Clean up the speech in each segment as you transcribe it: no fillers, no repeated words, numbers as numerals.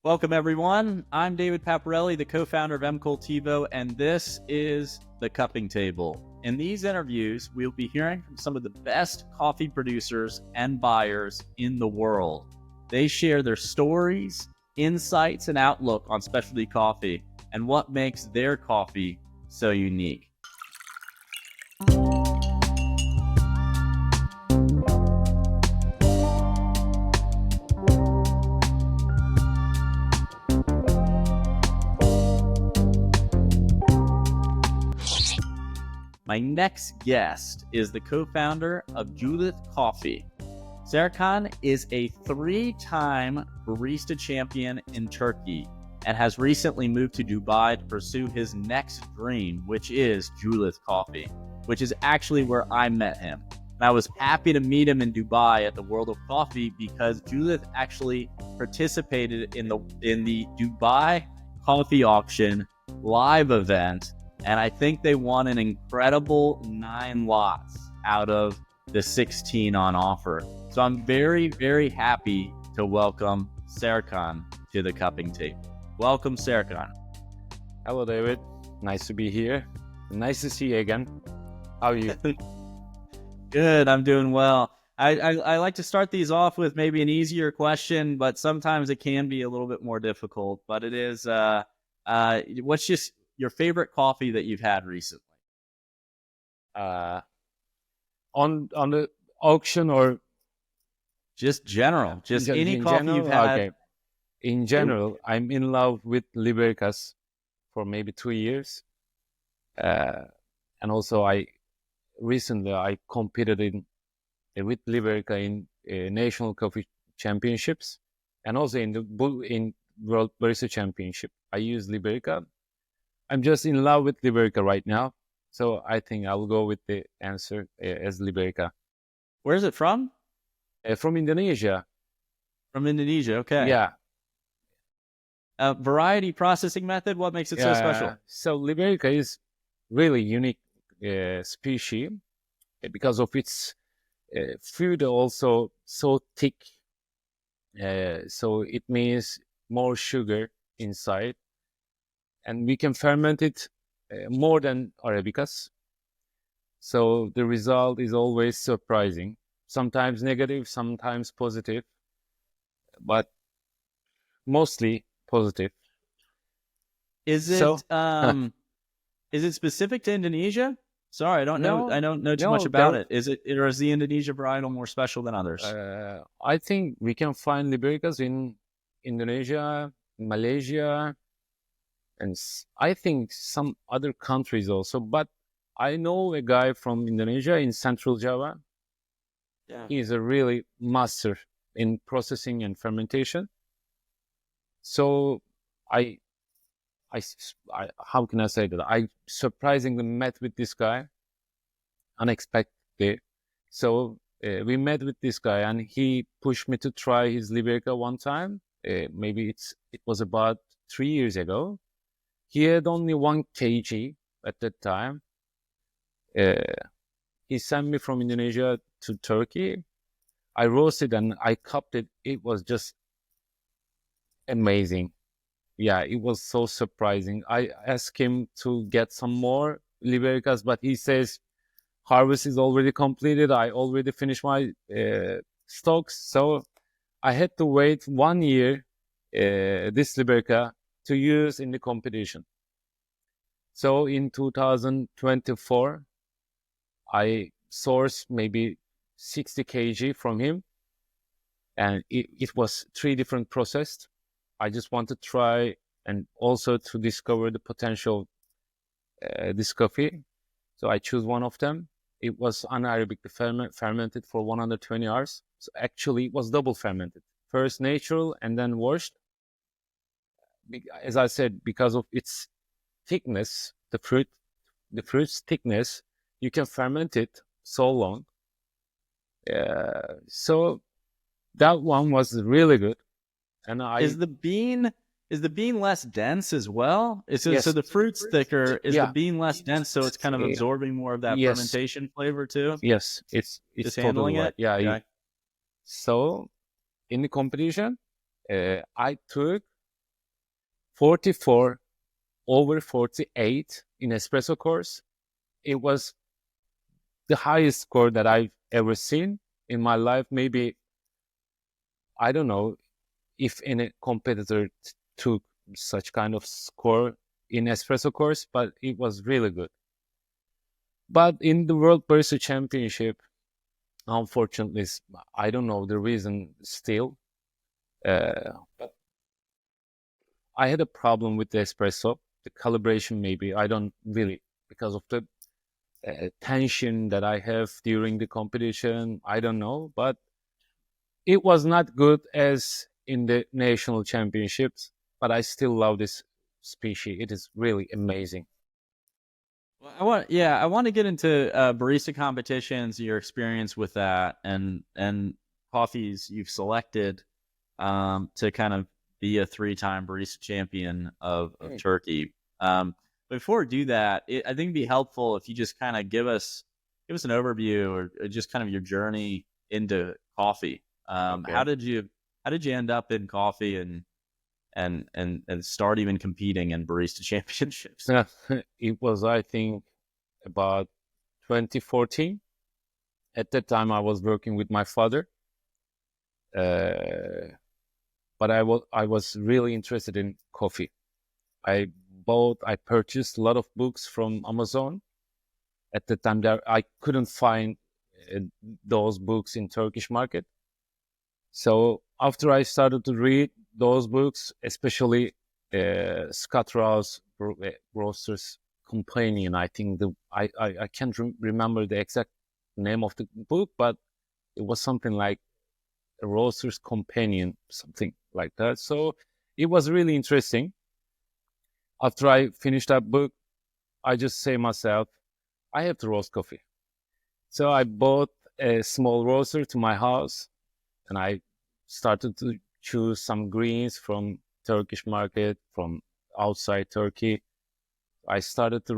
Welcome, everyone. I'm David Paparelli, the co-founder of M-Cultivo, and this is The Cupping Table. In these interviews, we'll be hearing from some of the best coffee producers and buyers in the world. They share their stories, insights, and outlook on specialty coffee and what makes their coffee so unique. My next guest is the co-founder of Julith Coffee. Serkan is a 3-time Barista champion in Turkey and has recently moved to Dubai to pursue his next dream, which is Julith Coffee, which is actually where I met him. And I was happy to meet him in Dubai at the World of Coffee because Julith actually participated in the Dubai Coffee Auction live event. And I think they won an incredible 9 lots out of the 16 on offer. So I'm very, very happy to welcome Serkan to the Cupping Table. Welcome, Serkan. Hello, David. Nice to be here. Nice to see you again. How are you? Good. I'm doing well. I like to start these off with maybe an easier question, but sometimes it can be a little bit more difficult. But it is, what's just your favorite coffee that you've had recently? On the auction or just general, just any coffee general? You've had. Okay. In general, I'm in love with Libericas for maybe 2 years, and also I recently competed with Liberica in national coffee championships, and also in World Barista Championship. I use Liberica. I'm just in love with Liberica right now. So I think I'll go with the answer as Liberica. Where is it from? From Indonesia. From Indonesia, okay. Yeah. Variety processing method, what makes it so special? So Liberica is really unique species because of its food also so thick. So it means more sugar inside. And we can ferment it more than Arabicas. So the result is always surprising. Sometimes negative, sometimes positive, but mostly positive. Is it is it specific to Indonesia? Sorry, I don't know too much about it. Is it, or is the Indonesia varietal more special than others? I think we can find Libericas in Indonesia, Malaysia, and I think some other countries also. But I know a guy from Indonesia in Central Java. Yeah. He's a really master in processing and fermentation. So I how can I say that? I surprisingly met with this guy unexpectedly. So we met with this guy, and he pushed me to try his Liberica one time. Maybe it was about 3 years ago. He had only 1 kg at that time. He sent me from Indonesia to Turkey. I roasted and I cupped it. It was just amazing. Yeah, it was so surprising. I asked him to get some more Libericas, but he says harvest is already completed. I already finished my stocks. So I had to wait 1 year, this Liberica, to use in the competition. So in 2024, I sourced maybe 60 kg from him, and it was 3 different processed. I just want to try and also to discover the potential this coffee. So I choose one of them. It was anaerobically fermented for 120 hours. So actually it was double fermented. First natural and then washed. As I said, because of its thickness, the fruit's thickness, you can ferment it so long. So that one was really good. And is the bean less dense as well? Yes. So the fruit's thicker. Is the bean less dense, so it's kind of absorbing more of that fermentation flavor too? Yes, it's just totally handling right. it. Yeah. So in the competition, I took 44 over 48 in espresso course. It was the highest score that I've ever seen in my life. Maybe, I don't know if any competitor took such kind of score in espresso course, but it was really good. But in the World Barista Championship, unfortunately, I don't know the reason still, but I had a problem with the espresso, the calibration maybe. I don't really, because of the tension that I have during the competition, I don't know. But it was not good as in the national championships, but I still love this species. It is really amazing. Well, I want to get into barista competitions, your experience with that, and coffees you've selected to kind of be a 3-time barista champion of Turkey. Before we do that, I think it'd be helpful if you just kind of give us an overview or just kind of your journey into coffee. Okay. How did you end up in coffee and start even competing in barista championships? It was, I think, about 2014. At that time, I was working with my father, but I was really interested in coffee. I purchased a lot of books from Amazon. At the time, I couldn't find those books in Turkish market. So after I started to read those books, especially Scott Rouse, Roaster's Companion, I think I can't remember the exact name of the book, but it was something like a Roaster's Companion, something like that. So it was really interesting. After I finished that book, I just say myself, I have to roast coffee. So I bought a small roaster to my house, and I started to choose some greens from Turkish market, from outside Turkey. I started to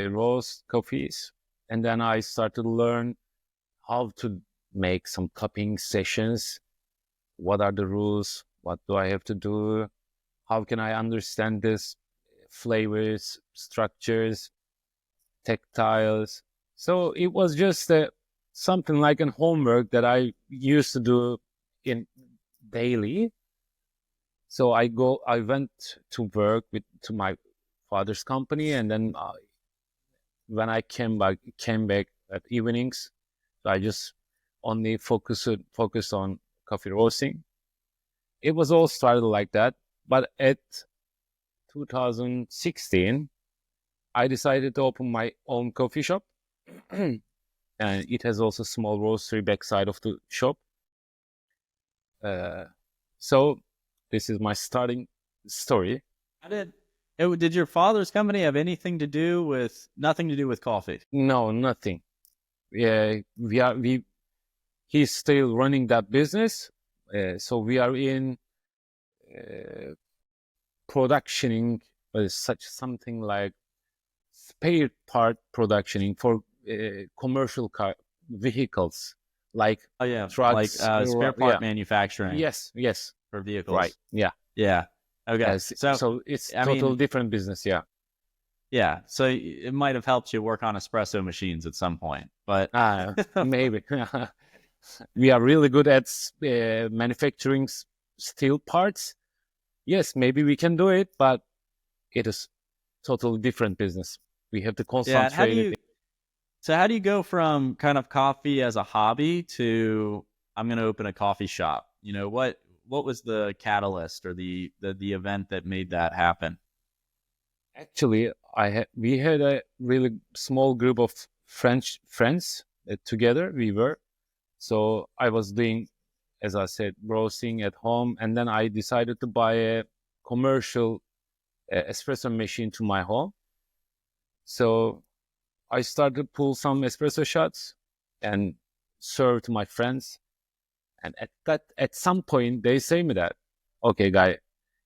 roast coffees, and then I started to learn how to make some cupping sessions. What are the rules? What do I have to do? How can I understand this? Flavors, structures, tactiles. So it was just something like a homework that I used to do in daily. So I went to work to my father's company, and then when I came back at evenings, so I just only focused on coffee roasting. It was all started like that, but at 2016, I decided to open my own coffee shop, and it has also small roastery backside of the shop. So this is my starting story. Did your father's company have nothing to do with coffee? No, nothing. Yeah, he's still running that business. So we are in productioning such something like spare part productioning for commercial car vehicles, like trucks, like spare part manufacturing. Yes, for vehicles. right. Yeah. Okay. Yes. So it's total different business. Yeah. Yeah. So it might have helped you work on espresso machines at some point, but maybe we are really good at manufacturing steel parts. Yes, maybe we can do it, but it is totally different business. We have to concentrate. So how do you go from kind of coffee as a hobby to I'm going to open a coffee shop? You know, what was the catalyst or the event that made that happen? Actually, we had a really small group of French friends together. So I was doing, as I said, roasting at home, and then I decided to buy a commercial espresso machine to my home. So I started to pull some espresso shots and serve to my friends. And at some point, they say me that, okay, guy,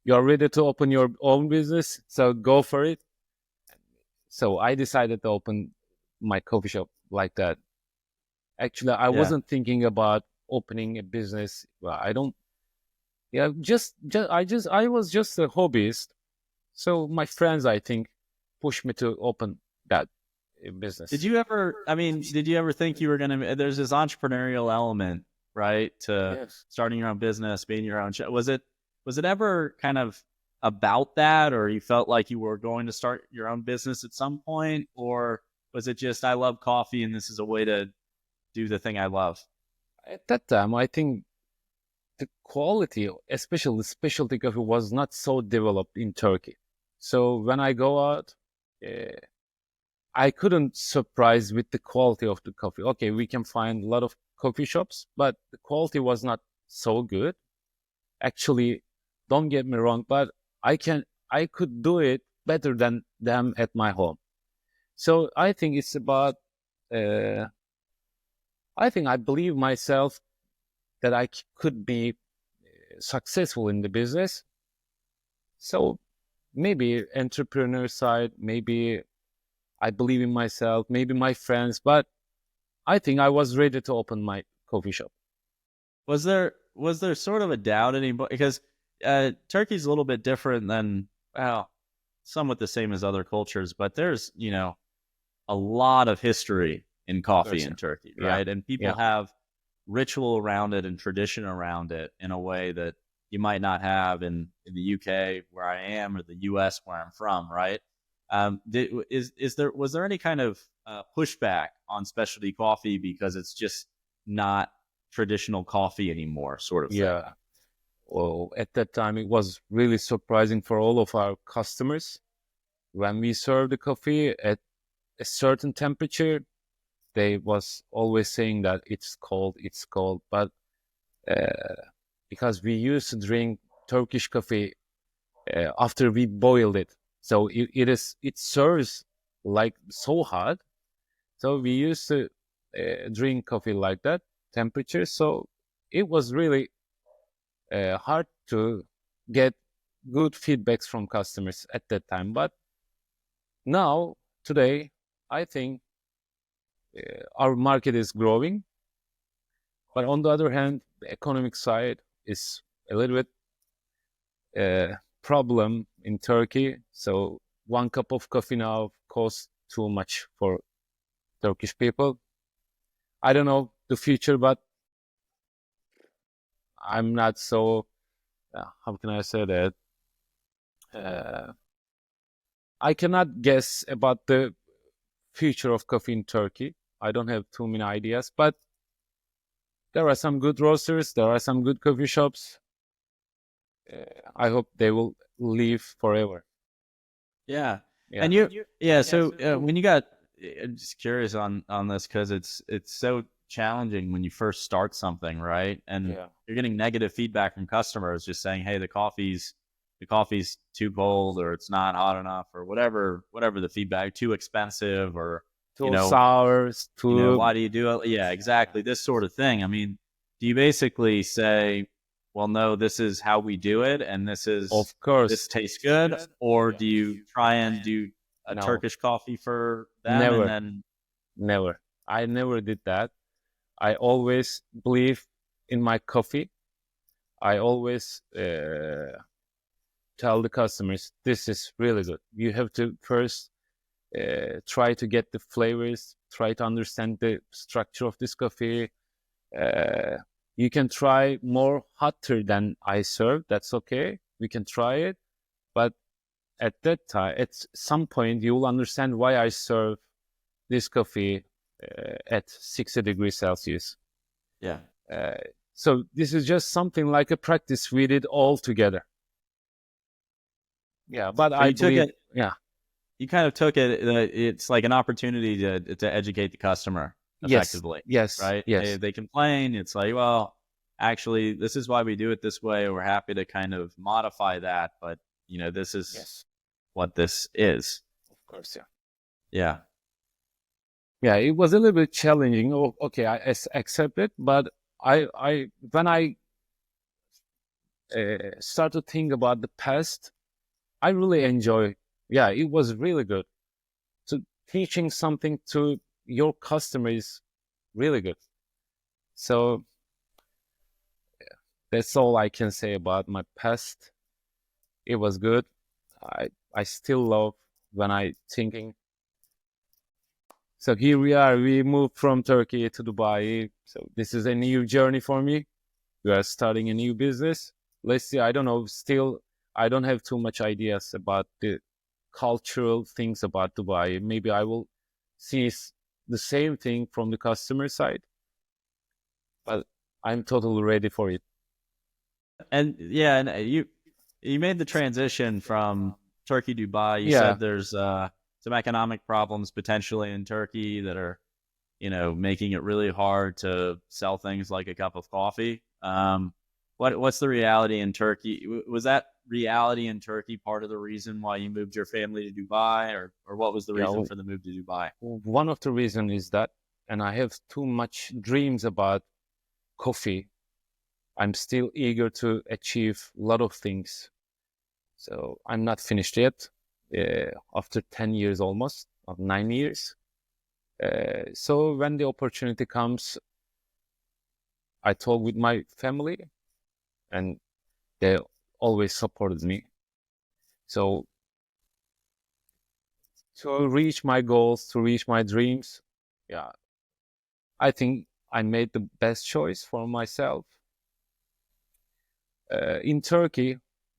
you're ready to open your own business, so go for it. So I decided to open my coffee shop like that. Actually, I wasn't thinking about opening a business. Well, I don't. Yeah, I was just a hobbyist. So my friends, I think, pushed me to open that business. Did you ever think you were going to, there's this entrepreneurial element, right? To Yes. starting your own business, being your own, was it ever kind of about that, or you felt like you were going to start your own business at some point, or was it just, I love coffee and this is a way to do the thing I love? At that time, I think the quality, especially the specialty coffee, was not so developed in Turkey. So when I go out, I couldn't surprise with the quality of the coffee. Okay, we can find a lot of coffee shops, but the quality was not so good. Actually, don't get me wrong, but I could do it better than them at my home. So I think it's about, I think I believe myself that I could be successful in the business. So maybe entrepreneur side, maybe I believe in myself, maybe my friends, but I think I was ready to open my coffee shop. Was there sort of a doubt anymore? Because Turkey's a little bit different than, well, somewhat the same as other cultures, but there's, a lot of history in coffee in Turkey, right? Yeah. And people have ritual around it and tradition around it in a way that you might not have in the UK where I am, or the US where I'm from, right? Was there any kind of pushback on specialty coffee because it's just not traditional coffee anymore, sort of thing? Yeah. Well, at that time, it was really surprising for all of our customers. When we served the coffee at a certain temperature, they was always saying that it's cold. But because we used to drink Turkish coffee after we boiled it, so it serves like so hot. So we used to drink coffee like that temperature. So it was really hard to get good feedbacks from customers at that time. But now, today, I think our market is growing. But on the other hand, the economic side is a little bit problem in Turkey. So one cup of coffee now costs too much for Turkish people. I don't know the future, but I'm not so, how can I say that? I cannot guess about the future of coffee in Turkey. I don't have too many ideas, but there are some good roasters, there are some good coffee shops. I hope they will live forever. Yeah. Yeah. And when you got, I'm just curious on this, because it's so challenging when you first start something, right? And you're getting negative feedback from customers just saying, hey, the coffee's too cold, or it's not hot enough, or whatever the feedback, too expensive, or Too sour, too. why do you do it? Yeah, exactly. This sort of thing. I mean, do you basically say, well, no, this is how we do it, and this is, Of course. this tastes good, or do you try and do a No. Turkish coffee for them? Never. And then, Never. I never did that. I always believe in my coffee. I always tell the customers, this is really good. You have to first try to get the flavors, try to understand the structure of this coffee. You can try more hotter than I serve. That's okay. We can try it. But at that time, at some point, you will understand why I serve this coffee at 60 degrees Celsius. yeah. So this is just something like a practice we did all together. Yeah, but I believe, You kind of took it. It's like an opportunity to educate the customer effectively. Yes. Right. Yes. They complain. It's like, well, actually, this is why we do it this way. We're happy to kind of modify that, but this is what this is. Of course. Yeah. Yeah. Yeah. It was a little bit challenging. Oh, okay, I accept it, but when I start to think about the past, I really enjoy. Yeah, it was really good. So teaching something to your customer is really good. So that's all I can say about my past. It was good. I still love when I thinking. So here we are. We moved from Turkey to Dubai. So this is a new journey for me. We are starting a new business. Let's see. I don't know. Still, I don't have too much ideas about the cultural things about Dubai. Maybe I will see the same thing from the customer side, but I'm totally ready for it. And yeah, and you made the transition from Turkey to Dubai. You Yeah, said there's some economic problems potentially in Turkey that are, making it really hard to sell things like a cup of coffee. What's the reality in Turkey? Was that reality in Turkey part of the reason why you moved your family to Dubai, or what was the yeah. reason for the move to Dubai? One of the reason is that, and I have too much dreams about coffee. I'm still eager to achieve a lot of things. So I'm not finished yet. After 10 years almost, or 9 years. So when the opportunity comes, I talk with my family, and they always supported me. So to reach my goals, to reach my dreams, yeah, I think I made the best choice for myself. In Turkey,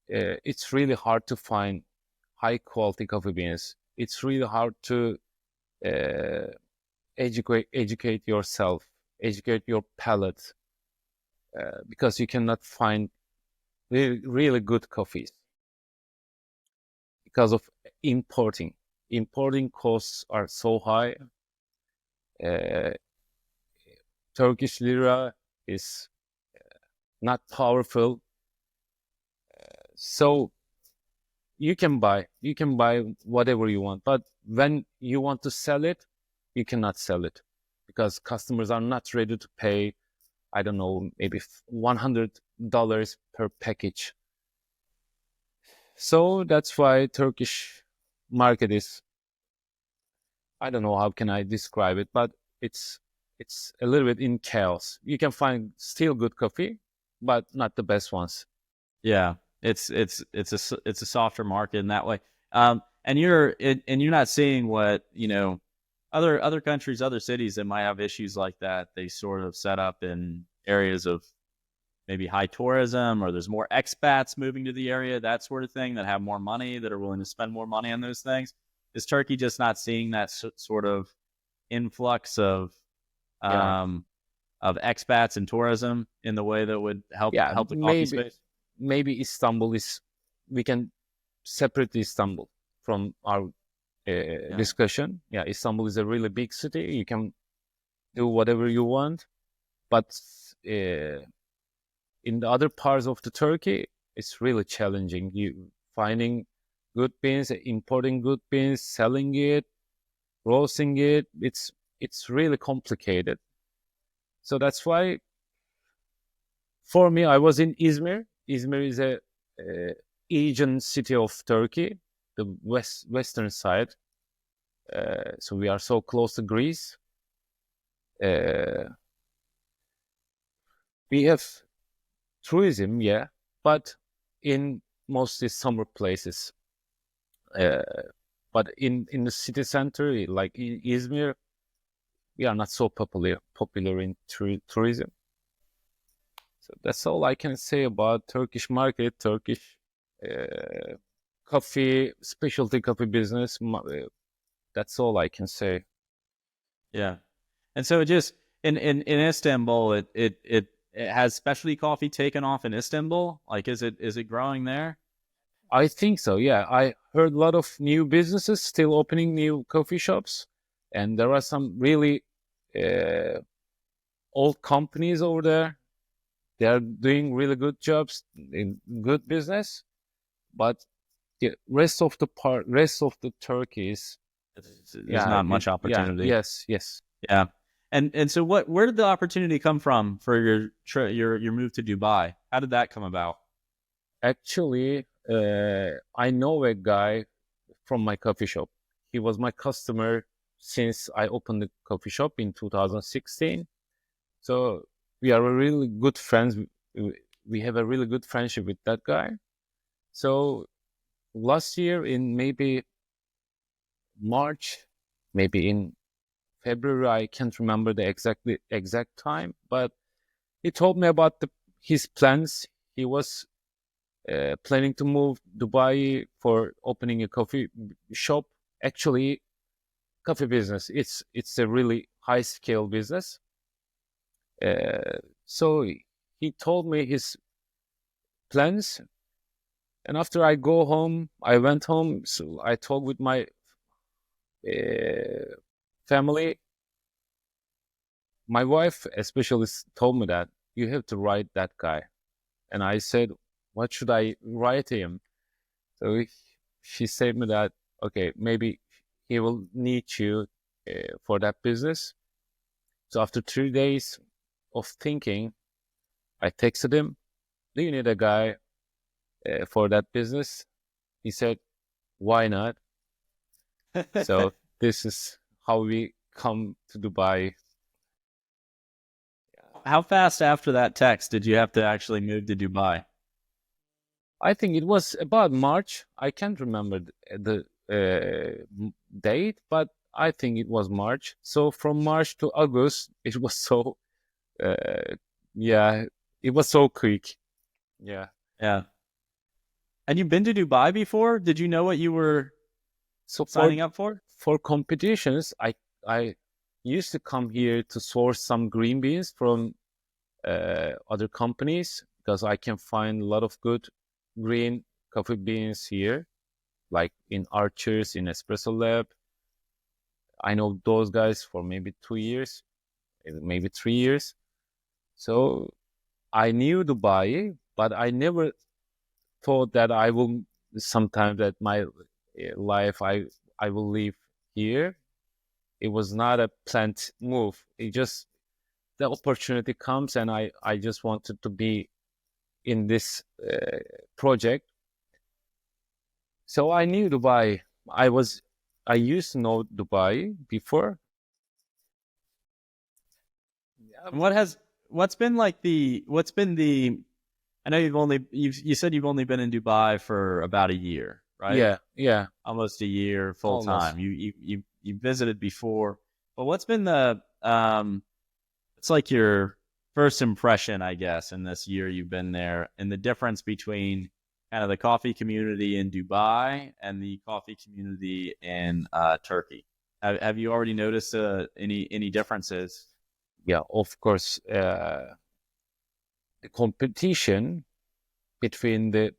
it's really hard to find high quality coffee beans. It's really hard to uh, educate yourself, educate your palate, because you cannot find really good coffees because of importing. Importing costs are so high. Uh, Turkish lira is not powerful, so you can buy whatever you want, but when you want to sell it, you cannot sell it because customers are not ready to pay, I don't know, maybe $100 per package. So that's why Turkish market is, I don't know how can I describe it, but it's it's a little bit in chaos. You can find still good coffee, but not the best ones. Yeah, it's a softer market in that way. And you're not seeing what other countries, other cities that might have issues like that. They sort of set up in areas of maybe high tourism, or there's more expats moving to the area, that sort of thing, that have more money, that are willing to spend more money on those things. Is Turkey just not seeing that sort of influx Yeah, um, of expats and tourism in the way that would yeah, help the coffee maybe space? maybe Istanbul is, we can separate Istanbul from our Yeah. discussion. Yeah, Istanbul is a really big city. You can do whatever you want, but in the other parts of the Turkey, it's really challenging. You finding good beans, importing good beans, selling it, roasting it. It's really complicated. So that's why, for me, I was in Izmir. Izmir is a Aegean city of Turkey, the western side. So we are so close to Greece. Uh, we have tourism, yeah, but in mostly summer places. Uh, but in the city center, like in Izmir, we are not so popular in tourism. So that's all I can say about Turkish market, Turkish uh, coffee, specialty coffee business. That's all I can say. Yeah. And so it just in Istanbul, it has specialty coffee taken off in Istanbul. Like, is it growing there? I think so. Yeah, I heard a lot of new businesses still opening new coffee shops, and there are some really uh, old companies over there. They are doing really good jobs in good business, but the rest of the Turkey is, There's not much yeah, opportunity. yes, yes. Yeah. And so where did the opportunity come from for your move to Dubai? How did that come about? Actually, I know a guy from my coffee shop. He was my customer since I opened the coffee shop in 2016. So we are a really good friends. We have a really good friendship with that guy. So last year in maybe March, maybe in February. I can't remember the exact time, but he told me about his plans. He was planning to move Dubai for opening a coffee shop. Actually, coffee business. It's a really high scale business. So he told me his plans, and after I go home, I went home. So I talked with my family. My wife especially told me that you have to write that guy, and I said, what should I write him? So she said me that, okay, maybe he will need you for that business. So after 3 days of thinking, I texted him, do you need a guy for that business? He said, why not? So this is how we come to Dubai. How fast after that text did you have to actually move to Dubai? I think it was about March. I can't remember the date, but I think it was March. So from March to August, it was so, yeah, it was so quick. Yeah. Yeah. And you've been to Dubai before? Did you know what you were So signing up for? For competitions, I used to come here to source some green beans from other companies because I can find a lot of good green coffee beans here, like in Archers, in Espresso Lab. I know those guys for maybe 2 years, maybe 3 years. So I knew Dubai, but I never thought that I will sometime that my life I will live here. It was not a planned move. It just the opportunity comes, and I just wanted to be in this project. So I knew Dubai. I used to know Dubai before. And what's been the I know you said you've only been in Dubai for about a year, right? Yeah, Almost a year full almost. time. You visited before, but what's been the it's like your first impression, I guess, in this year you've been there, and the difference between kind of the coffee community in Dubai and the coffee community in Turkey. Have you already noticed any differences? Yeah, of course. The competition between the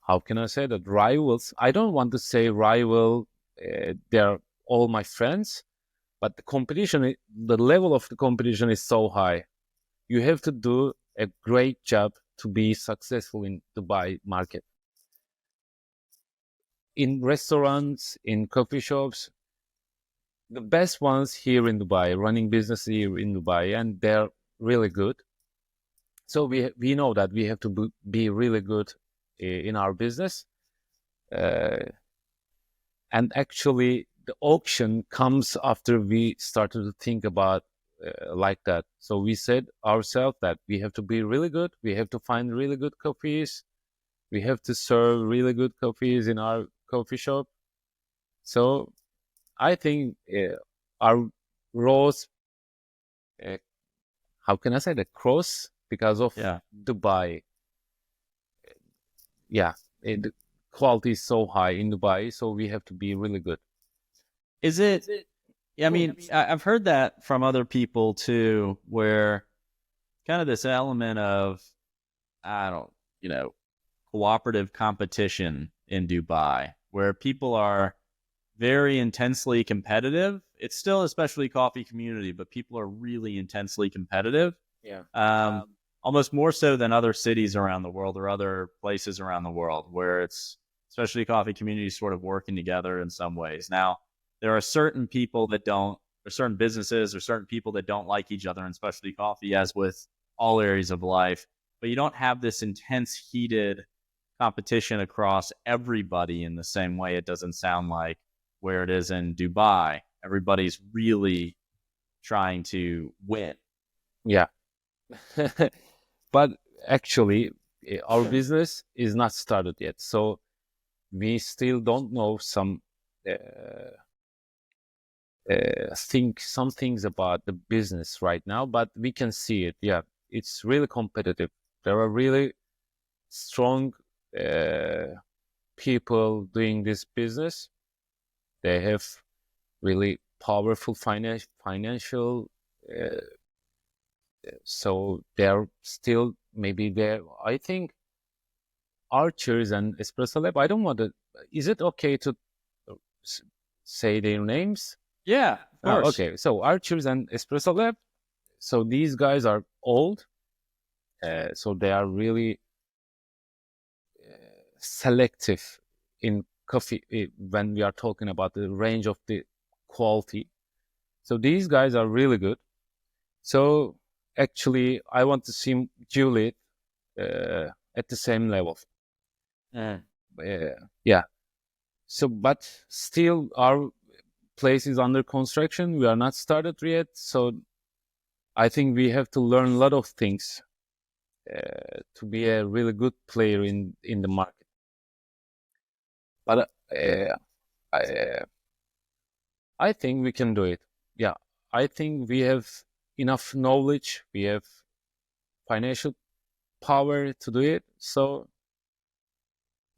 how can I say that, rivals? I don't want to say rival. They're all my friends, but the level of the competition is so high. You have to do a great job to be successful in Dubai market. In restaurants, in coffee shops, the best ones here in Dubai, running business here in Dubai, and they're really good. So we know that we have to be really good in our business. And actually, the auction comes after we started to think about like that. So we said ourselves that we have to be really good. We have to find really good coffees. We have to serve really good coffees in our coffee shop. So I think our roles, uh, how can I say that, cross because of Yeah. Dubai. Yeah, the quality is so high in Dubai, so we have to be really good. Is it? I mean, I've heard that from other people too, where kind of this element of, I don't, you know, cooperative competition in Dubai, where people are very intensely competitive. It's still especially coffee community, but people are really intensely competitive. Yeah. Almost more so than other cities around the world or other places around the world, where it's especially coffee communities sort of working together in some ways. Now, there are certain people that don't, or certain businesses or certain people that don't like each other in specialty coffee, as with all areas of life. But you don't have this intense, heated competition across everybody in the same way. It doesn't sound like where it is in Dubai. Everybody's really trying to win. Yeah. But actually, our business is not started yet, so we still don't know some some things about the business right now, but we can see it. Yeah, it's really competitive. There are really strong people doing this business. They have really powerful financial. So they're still maybe there. I think Archers and Espresso Lab. I don't want to. Is it okay to say their names? Yeah, of course. Okay, so Archers and Espresso Lab. So these guys are old. So they are really selective in coffee when we are talking about the range of the quality. So these guys are really good. So actually, I want to see Julith at the same level. Yeah. So, but still, our place is under construction. We are not started yet. So I think we have to learn a lot of things to be a really good player in the market. But I think we can do it. Yeah, I think we have enough knowledge. We have financial power to do it. So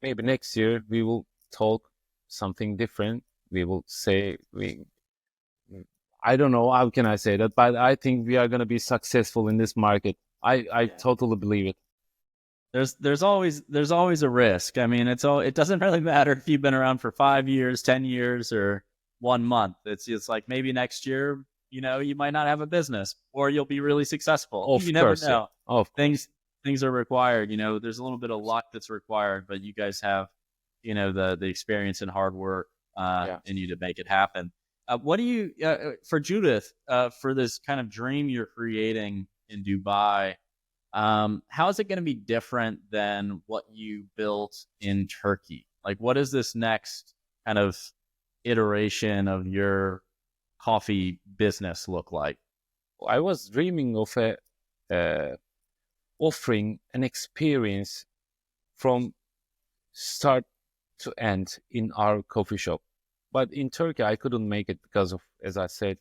maybe next year we will talk something different. We will say I don't know how can I say that, but I think we are going to be successful in this market. I totally believe it. There's always a risk. I mean, it doesn't really matter if you've been around for 5 years, 10 years, or 1 month. It's like maybe next year, you might not have a business, or you'll be really successful. You never know. Yeah. Things are required. There's a little bit of luck that's required, but you guys have, the experience and hard work in you to make it happen. What do you for Julith for this kind of dream you're creating in Dubai? How is it going to be different than what you built in Turkey? Like, what is this next kind of iteration of your coffee business look like? I was dreaming of offering an experience from start to end in our coffee shop. But in Turkey, I couldn't make it because of, as I said,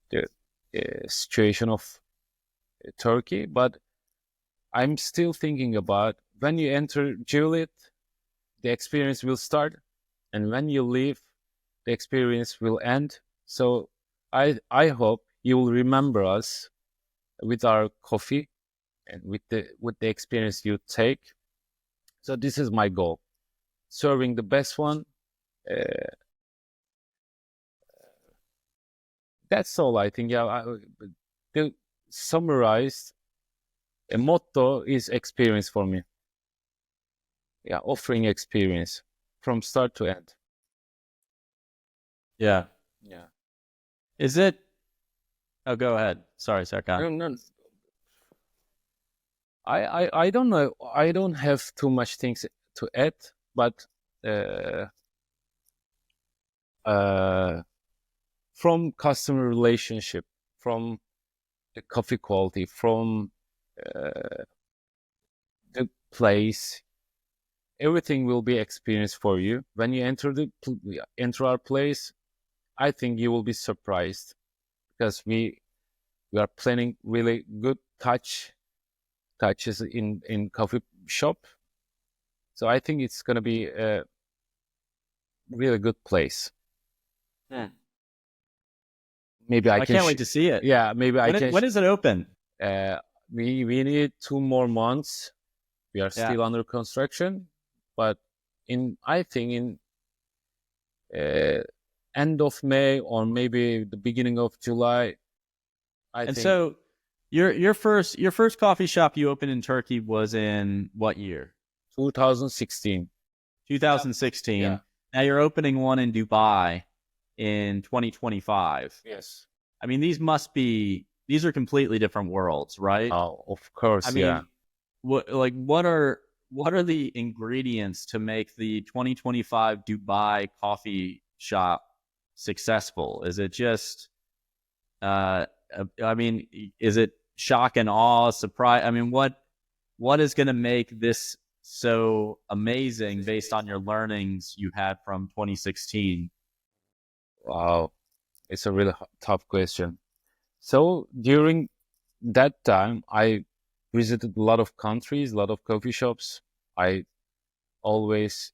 the situation of Turkey. But I'm still thinking about when you enter Julith, the experience will start, and when you leave, the experience will end. So I hope you will remember us with our coffee and with the experience you take. So this is my goal: serving the best one. That's all I think. Yeah, to summarize, a motto is experience for me. Yeah, offering experience from start to end. Yeah. Yeah. Is it? Oh, go ahead. Sorry, Serkan. No. I don't know. I don't have too much things to add, but from customer relationship, from the coffee quality, from the place, everything will be experience for you. When you enter our place, I think you will be surprised because we are planning really good touches in coffee shop. So I think it's gonna be a really good place. Maybe I can't wait to see it. Yeah, maybe when is it open? We need 2 more months. We are still under construction, but I think in end of May or maybe the beginning of July. So your first coffee shop you opened in Turkey was in what year? 2016. 2016. Yeah. Now you're opening one in Dubai in 2025. Yes. I mean, these are completely different worlds, right? Oh, of course. I mean, what are the ingredients to make the 2025 Dubai coffee shop successful? Is it just, is it shock and awe, surprise? I mean, what is going to make this so amazing based on your learnings you had from 2016? Wow, it's a really tough question. So during that time, I visited a lot of countries, a lot of coffee shops. I always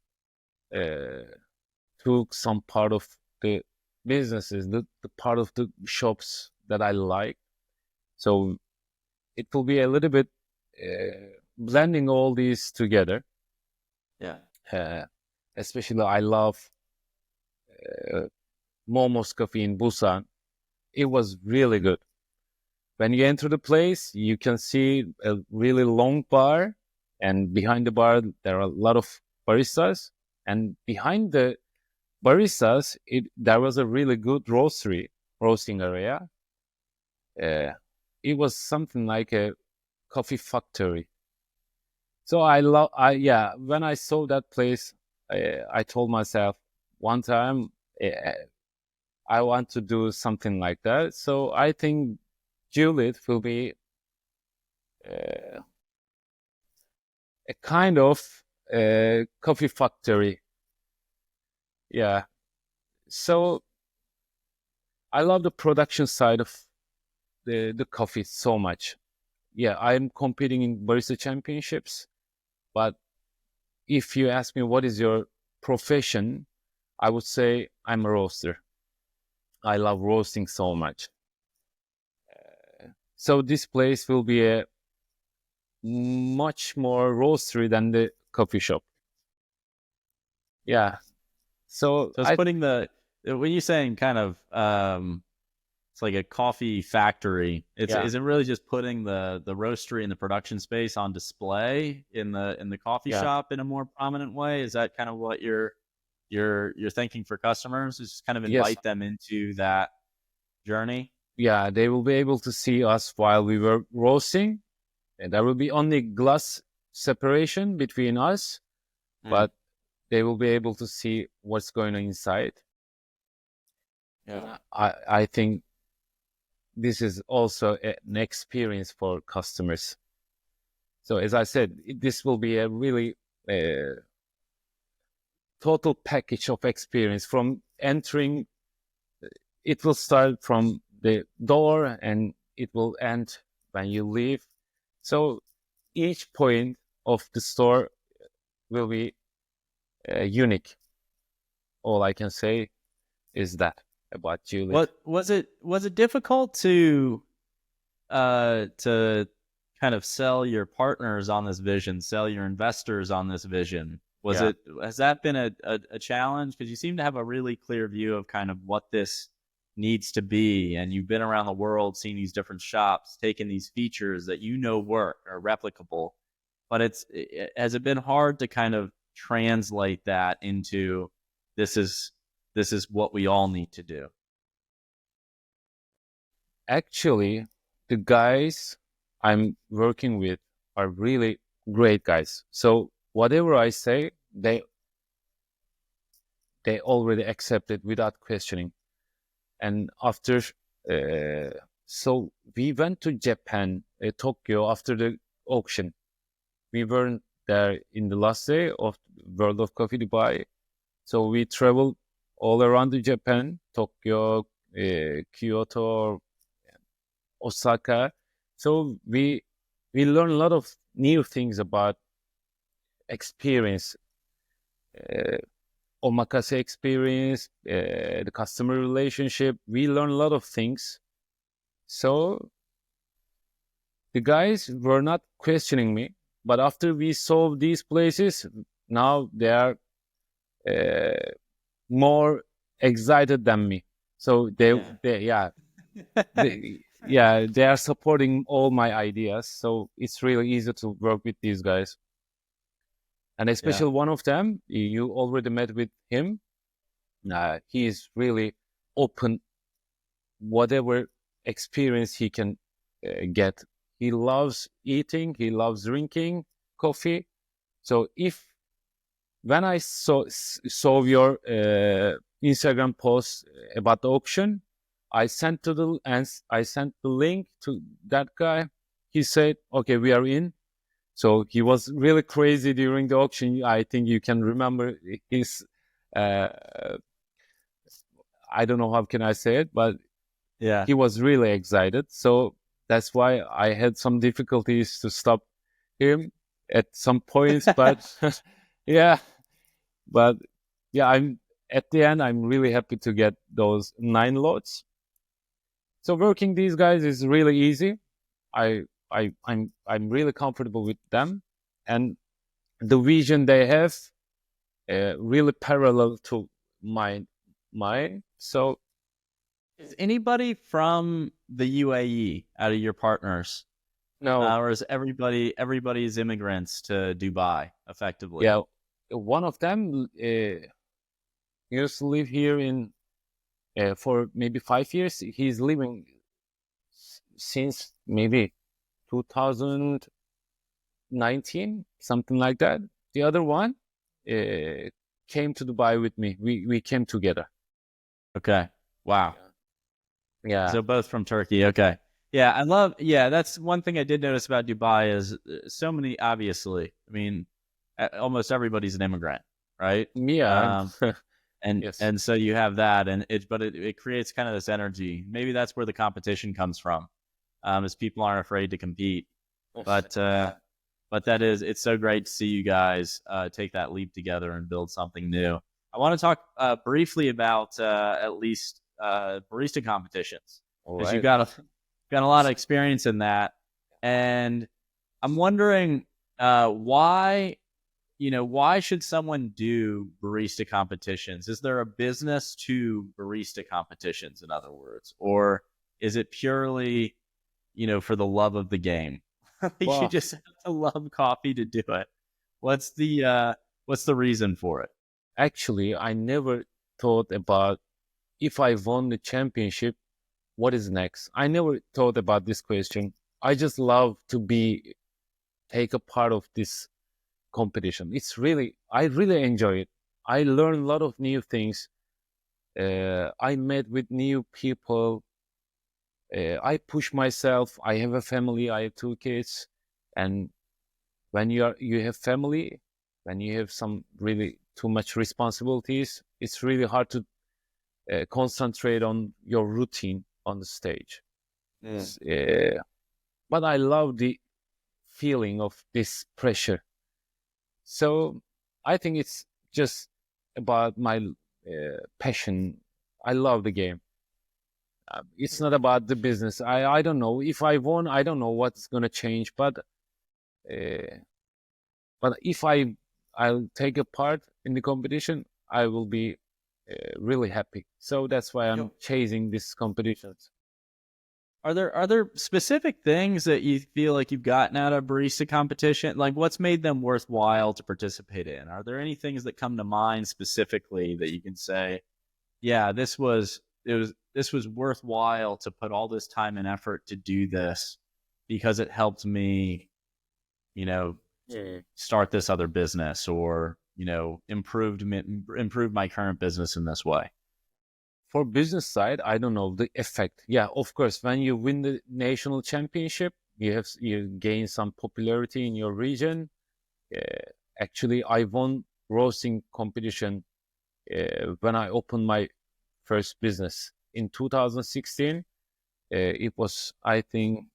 took some part of the businesses, the part of the shops that I like. So it will be a little bit blending all these together. Yeah. Uh, Especially, I love Momo's Coffee in Busan. It was really good. When you enter the place, you can see a really long bar, and behind the bar, there are a lot of baristas. And behind the baristas, there was a really good roasting area. It was something like a coffee factory. So when I saw that place, I told myself one time, I want to do something like that. So I think Julith will be a kind of coffee factory. Yeah. So I love the production side of the coffee so much. Yeah, I'm competing in barista championships, but if you ask me what is your profession, I would say I'm a roaster. I love roasting so much. So this place will be a much more roastery than the coffee shop. Yeah. So it's putting when you're saying kind of it's like a coffee factory. Is it really just putting the roastery and the production space on display in the coffee shop in a more prominent way? Is that kind of what you're thinking for customers? Is just kind of invite them into that journey? Yeah, they will be able to see us while we were roasting, and there will be only glass separation between us, but they will be able to see what's going on inside. Yeah, I think this is also an experience for customers. So as I said, this will be a really total package of experience from entering. It will start from the door and it will end when you leave. So each point of the store will be unique. All I can say is that about Julith. What was it difficult to kind of sell your partners on this vision, sell your investors on this vision? Has that been a challenge? Because you seem to have a really clear view of kind of what this needs to be, and you've been around the world seeing these different shops, taking these features that work or replicable. But has it been hard to kind of translate that into this is what we all need to do? Actually, the guys I'm working with are really great guys. So whatever I say, they already accept it without questioning. And after, so we went to Japan, Tokyo after the auction. We weren't there in the last day of World of Coffee Dubai. So we traveled all around the Japan, Tokyo, Kyoto, Osaka. So we learned a lot of new things about experience, omakase experience, the customer relationship. We learned a lot of things. So the guys were not questioning me, but after we saw these places, now they are more excited than me. So they are supporting all my ideas. So it's really easy to work with these guys. And especially one of them, you already met with him. He is really open, whatever experience he can get. He loves eating, he loves drinking coffee. So when I saw your Instagram post about the auction, I sent the link to that guy. He said, "Okay, we are in." So he was really crazy during the auction. I think you can remember his, uh, I don't know how can I say it, but Yeah. he was really excited. So that's why I had some difficulties to stop him at some points. But yeah, but yeah, I'm at the end, I'm really happy to get those 9 lots. So working these guys is really easy. I'm really comfortable with them, and the vision they have really parallel to mine. So Is anybody from the UAE out of your partners, no, or is everybody's immigrants to Dubai effectively? yeah, one of them used to live here in for maybe 5 years. He's living since maybe 2019, something like that. The other one came to Dubai with me. We came together. Okay. Wow. Yeah. So both from Turkey. Okay. Yeah, that's one thing I did notice about Dubai is so many, obviously. I mean, almost everybody's an immigrant, right? Yeah. And Yes. and so you have that, and it creates kind of this energy. Maybe that's where the competition comes from, is people aren't afraid to compete. But it's so great to see you guys take that leap together and build something new. I want to talk briefly about at least barista competitions, All because you right. got a lot of experience in that, and I'm wondering why should someone do barista competitions? Is there a business to barista competitions, in other words, or is it purely for the love of the game? You Wow. just have to love coffee to do it. What's the reason for it? Actually, I never thought about if I won the championship, what is next? I never thought about this question. I just love to take a part of this competition. I really enjoy it. I learn a lot of new things. I met with new people. I push myself. I have a family. I have 2 kids, and when you have family, when you have some really too much responsibilities, it's really hard to concentrate on your routine on the stage. But I love the feeling of this pressure. So I think it's just about my passion. I love the game. It's not about the business. I don't know if I won. I don't know what's gonna change. Uh, but if I'll take a part in the competition, I will be really happy. So that's why I'm chasing these competitions. Are there specific things that you feel like you've gotten out of barista competition? Like, what's made them worthwhile to participate in? Are there any things that come to mind specifically that you can say, yeah, this was worthwhile to put all this time and effort to do this because it helped me, start this other business, or improve my current business in this way? For business side, I don't know the effect. Yeah, of course, when you win the national championship, you gain some popularity in your region. Actually, I won roasting competition when I opened my first business in 2016. It was, I think,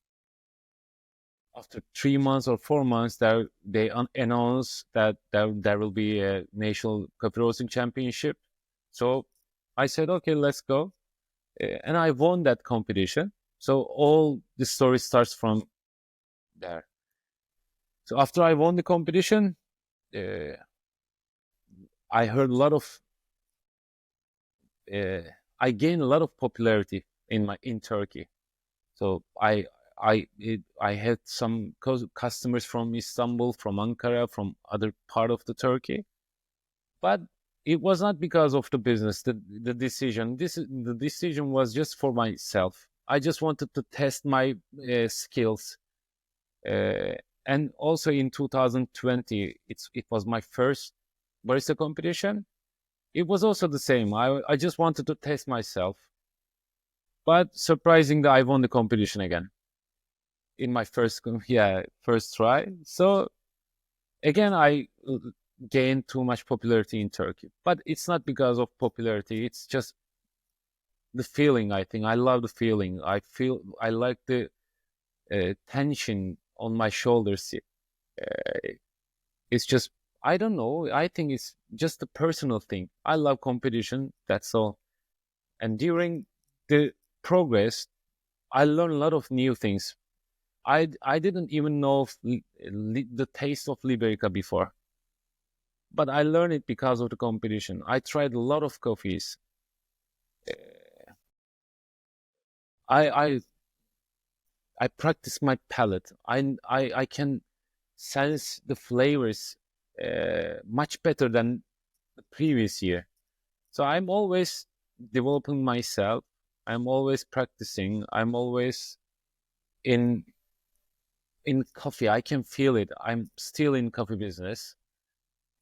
after 3 months or 4 months, they announced that there will be a national coffee roasting championship. So I said, okay, let's go. And I won that competition. So all the story starts from there. So after I won the competition, I heard a lot of, I gained a lot of popularity in Turkey. So I had some customers from Istanbul, from Ankara, from other part of the Turkey, but it was not because of the business. The decision was just for myself. I just wanted to test my skills, and also in 2020, it was my first barista competition. It was also the same. I just wanted to test myself, but surprisingly, I won the competition again. in my first try. So again, I gained too much popularity in Turkey, but it's not because of popularity. It's just the feeling. I think I love the feeling. I like the tension on my shoulders. It's just, I don't know. I think it's just a personal thing. I love competition. That's all. And during the progress, I learned a lot of new things. I didn't even know the taste of Liberica before, but I learned it because of the competition. I tried a lot of coffees. I I I practice my palate. I can sense the flavors much better than the previous year. So I'm always developing myself. I'm always practicing. I'm always in coffee. I can feel it. I'm still in coffee business.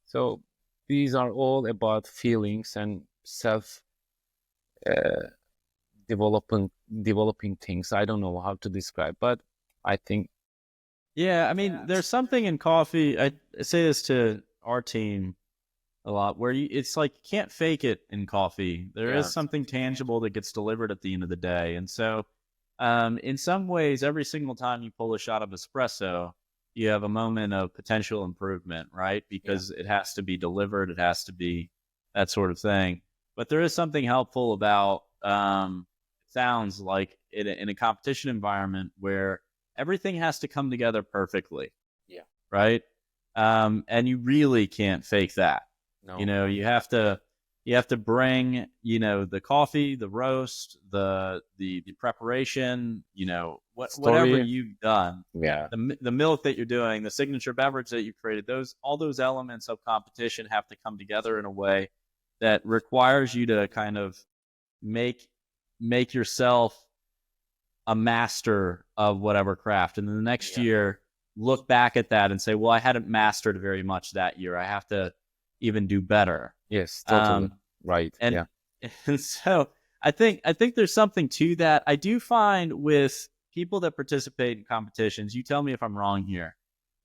So these are all about feelings and self uh, developing things. I don't know how to describe, but I think Yeah, I mean, there's something in coffee. I say this to our team a lot, where it's like you can't fake it in coffee. There is yeah, something tangible that gets delivered at the end of the day, and so in some ways, every single time you pull a shot of espresso, you have a moment of potential improvement, right? yeah, Because it has to be delivered, it has to be that sort of thing. But there is something helpful about sounds like in a competition environment where everything has to come together perfectly, yeah. right? And you really can't fake that. You No, know, you have to bring, you know, the coffee, the roast, the preparation, you know, whatever story. you've done, Yeah, the milk that you're doing, the signature beverage that you created, those all those elements of competition have to come together in a way that requires you to kind of make make yourself a master of whatever craft. And then the next yeah. year, look back at that and say, well, I hadn't mastered very much that year. I have to even do better. Yes, totally Um, right. and Yeah, and so I think there's something to that. I do find with people that participate in competitions, you tell me if I'm wrong here,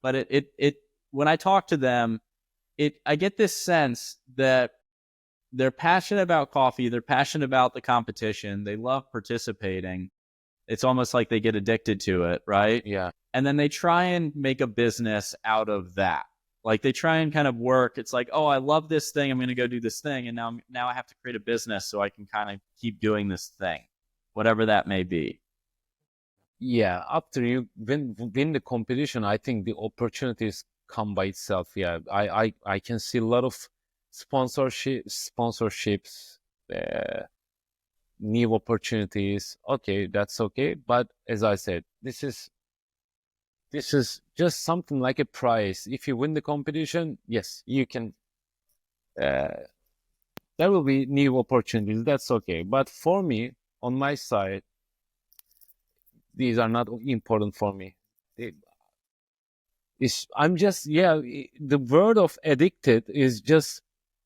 but it when I talk to them, I get this sense that they're passionate about coffee, they're passionate about the competition, they love participating. It's almost like they get addicted to it, right? yeah. And then they try and make a business out of that. Like they try and kind of work. It's like, oh, I love this thing. I'm going to go do this thing, and now I have to create a business so I can kind of keep doing this thing, whatever that may be. Yeah, after you win the competition, I think the opportunities come by itself. Yeah, I can see a lot of sponsorships, uh, new opportunities. Okay, that's okay. But as I said, this is just something like a prize. If you win the competition, yes, you can. Uh, there will be new opportunities. That's okay. But for me, on my side, these are not important for me. They- I'm just, the word of addicted is just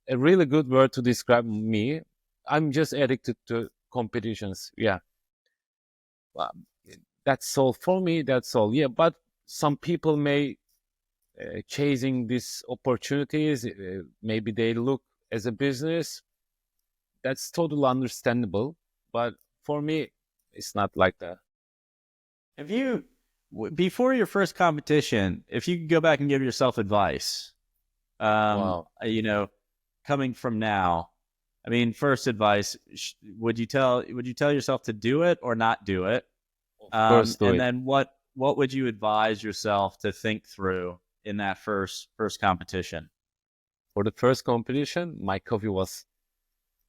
a really good word to describe me. I'm just addicted to competitions. Yeah. Well, that's all for me. That's all. Yeah. But some people may chasing these opportunities. Maybe they look as a business. That's totally understandable. But for me, it's not like that. Have you, before your first competition, if you could go back and give yourself advice, Wow. you know, coming from now, I mean, first advice, would you tell yourself to do it or not do it? Of course, do And it. then what would you advise yourself to think through in that first competition? For the first competition, my coffee was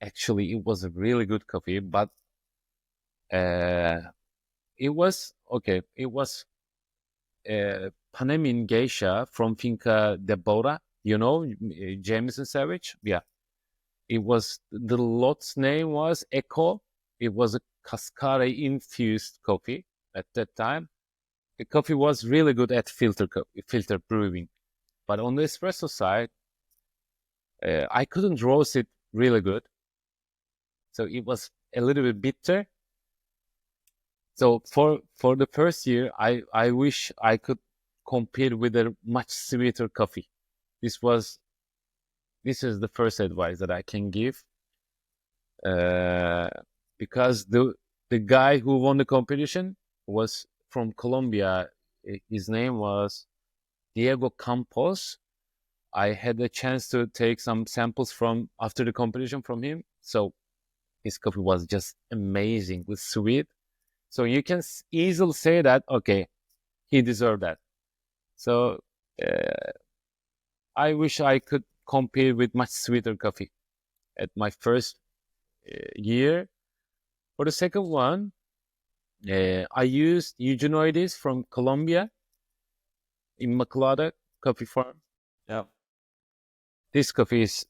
actually, it was a really good coffee, but uh, it was okay. It was Panamin Geisha from Finca de Bora, Jameson Savage. Yeah, it was, the lot's name was Echo. It was a Cascare infused coffee at that time. The coffee was really good at filter brewing, but on the espresso side, I couldn't roast it really good, so it was a little bit bitter. So for the first year, I wish I could compete with a much sweeter coffee. This is the first advice that I can give. Uh, because the guy who won the competition was from Colombia. His name was Diego Campos. I had a chance to take some samples from after the competition from him. So his coffee was just amazing with sweet. So you can easily say that, okay, he deserved that. So I wish I could compete with much sweeter coffee at my first year. For the second one, I used Eugenioides from Colombia, Immaculada Coffee Farm. Yeah. This coffee is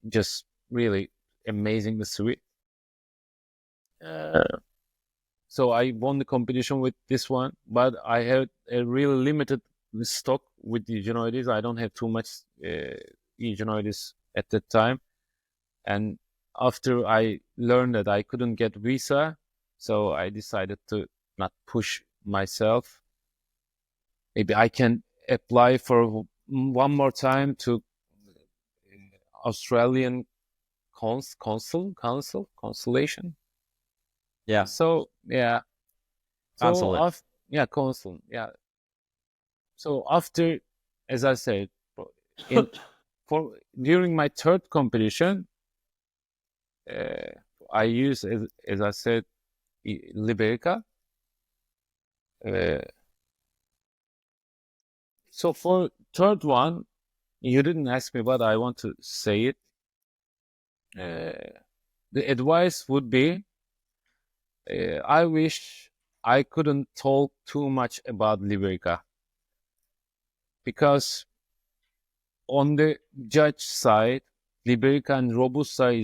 just really amazing, the sweet. So I won the competition with this one, but I had a really limited stock with Eugenioides. I don't have too much Eugenioides at that time. And after I learned that I couldn't get visa, so I decided to not push myself. Maybe I can apply for one more time to Australian consulation. Yeah. So yeah. Consulate. Yeah, consul. Yeah. So after, as I said, in for during my third competition, I used, as I said, Liberica. So for third one, you didn't ask me, but I want to say it. The advice would be, I wish I couldn't talk too much about Liberica, because on the judge side, Liberica and Robusta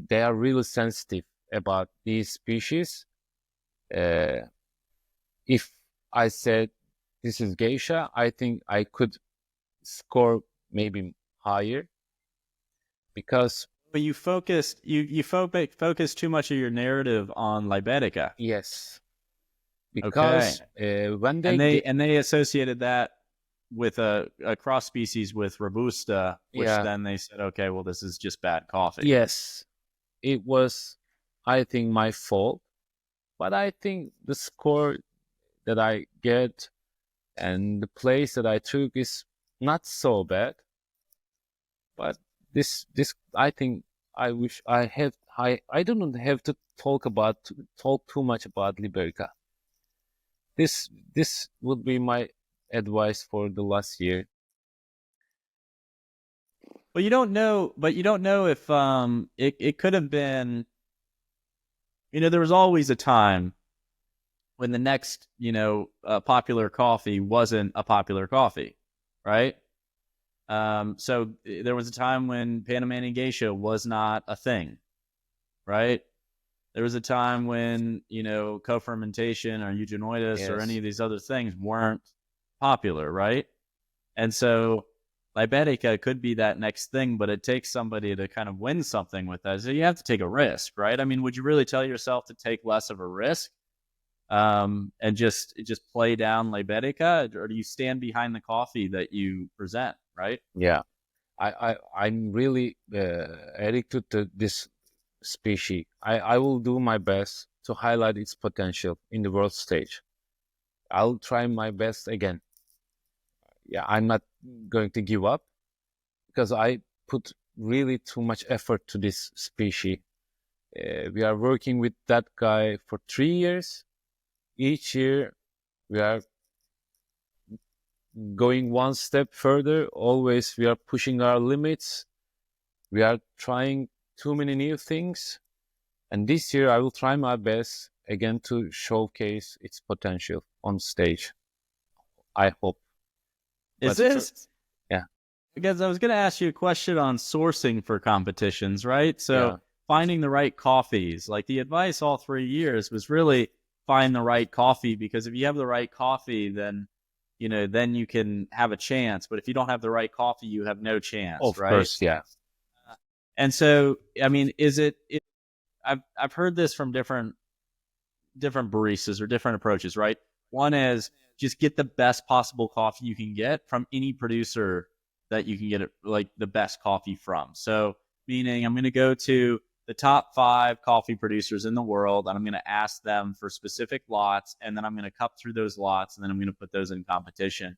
they are really sensitive about these species. If I said this is geisha, I think I could score maybe higher, because But you focused too much of your narrative on Liberica. yes, Okay. because when And they they associated that with a cross species with Robusta, which yeah, then they said, okay, well, this is just bad coffee. yes, it was, I think, my fault, but I think the score that I get and the place that I took is not so bad. But this I think I wish I don't have to talk too much about Liberica. This would be my advice for the last year. Well, you don't know, but you don't know if it could have been, there was always a time when the next, popular coffee wasn't a popular coffee, right? So there was a time when Panamanian geisha was not a thing, right? There was a time when, co-fermentation or Eugenioides or any of these other things weren't popular, right? And so Liberica could be that next thing, but it takes somebody to kind of win something with that. So you have to take a risk, right? I mean, would you really tell yourself to take less of a risk and just play down Liberica, or do you stand behind the coffee that you present, right? Yeah, I'm really addicted to this species. I will do my best to highlight its potential in the world stage. I'll try my best again. Yeah, I'm not going to give up, because I put really too much effort to this species. We are working with that guy for 3 years. Each year we are going one step further. Always we are pushing our limits. We are trying too many new things. And this year I will try my best again to showcase its potential on stage. I hope. Is this? Yeah. Because I was going to ask you a question on sourcing for competitions, right? So Yeah. finding the right coffees, like the advice all 3 years was really find the right coffee, because if you have the right coffee, then, then you can have a chance. But if you don't have the right coffee, you have no chance, Of right? course, yeah. And so, I mean, I've heard this from different different baristas or different approaches, right? One is just get the best possible coffee you can get from any producer that you can get it, like the best coffee from. So meaning I'm going to go to the top 5 coffee producers in the world, and I'm going to ask them for specific lots, and then I'm going to cup through those lots, and then I'm going to put those in competition.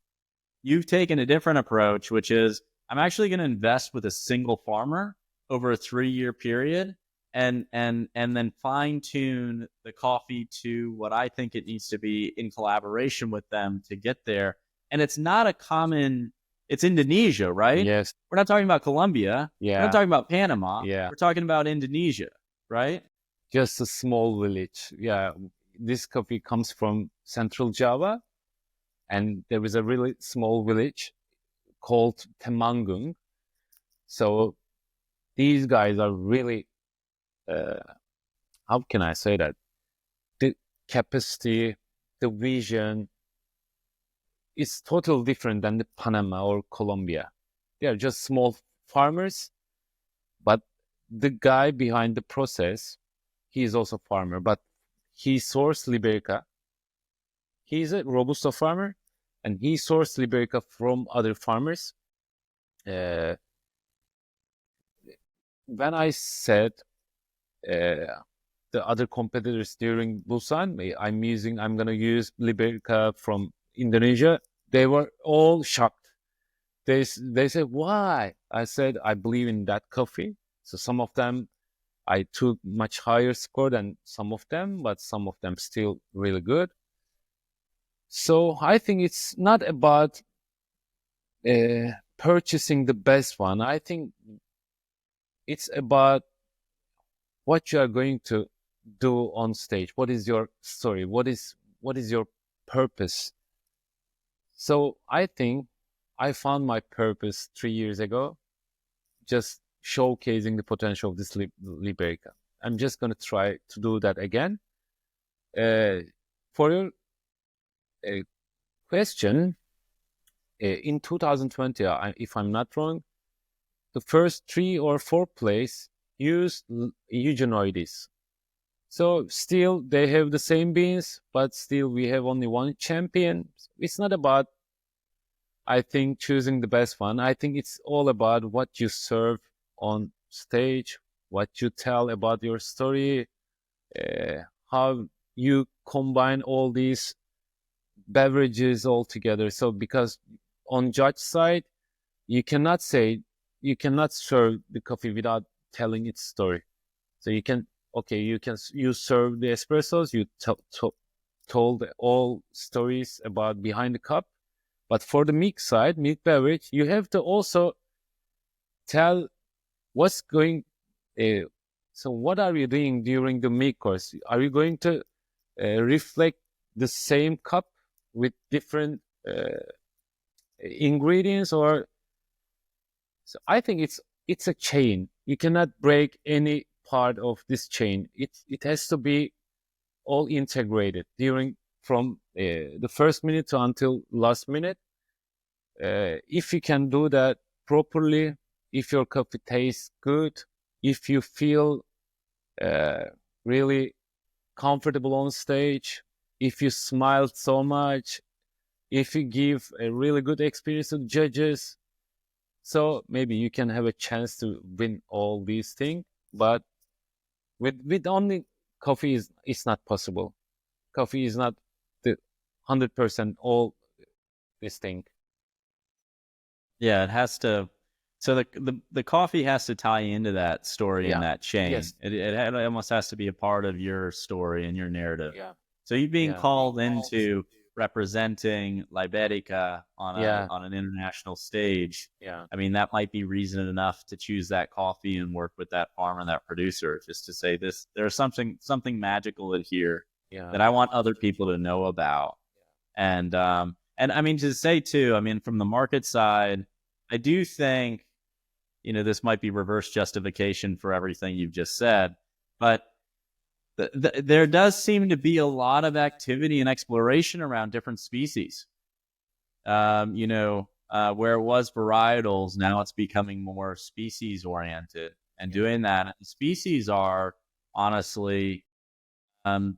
You've taken a different approach, which is I'm actually going to invest with a single farmer over a 3-year period, and then fine tune the coffee to what I think it needs to be in collaboration with them to get there. And it's not a common. It's Indonesia, right? Yes. We're not talking about Colombia. Yeah. We're not talking about Panama. Yeah. We're talking about Indonesia, right? Just a small village. Yeah. This coffee comes from Central Java, and there is a really small village called Temanggung. So these guys are really, how can I say that? The capacity, the vision is totally different than the Panama or Colombia. They are just small farmers, but the guy behind the process, he is also a farmer, but he sourced Liberica. He's a Robusta farmer, and he sourced Liberica from other farmers. When I said the other competitors during Busan, I'm gonna use Liberica from Indonesia, they were all shocked. They said, why? I said, I believe in that coffee. So some of them, I took much higher score than some of them, but some of them still really good. So I think it's not about purchasing the best one. I think it's about what you are going to do on stage. What is your story? What is your purpose? So I think I found my purpose 3 years ago, just showcasing the potential of this Liberica. I'm just going to try to do that again. For your question, in 2020, if I'm not wrong, the first 3 or 4 place used Eugenioides. So still they have the same beans, but still we have only one champion. It's not about, I think, choosing the best one. I think it's all about what you serve on stage, what you tell about your story, how you combine all these beverages all together. So because on judge side, you cannot serve the coffee without telling its story. So you serve the espressos, you told all stories about behind the cup. But for the milk side, milk beverage, you have to also tell what's going. So what are you doing during the milk course? Are you going to reflect the same cup with different ingredients, or? So I think it's a chain. You cannot break any part of this chain. It has to be all integrated from the first minute to until last minute. If you can do that properly, if your coffee tastes good, if you feel really comfortable on stage, if you smile so much, if you give a really good experience to the judges, so maybe you can have a chance to win all these things. But with only coffee, it's not possible. Coffee is not the 100% all this thing. Yeah, it has to. So the coffee has to tie into that story and that chain. Yes. It almost has to be a part of your story and your narrative. Yeah. So you being called into representing Liberica on an international stage. Yeah. I mean, that might be reason enough to choose that coffee and work with that farmer and that producer, just to say there's something magical in here that I want other people to know about. And I mean, to say too, I mean, from the market side, I do think, this might be reverse justification for everything you've just said, but there does seem to be a lot of activity and exploration around different species. Where it was varietals, now it's becoming more species oriented and doing that. And species are honestly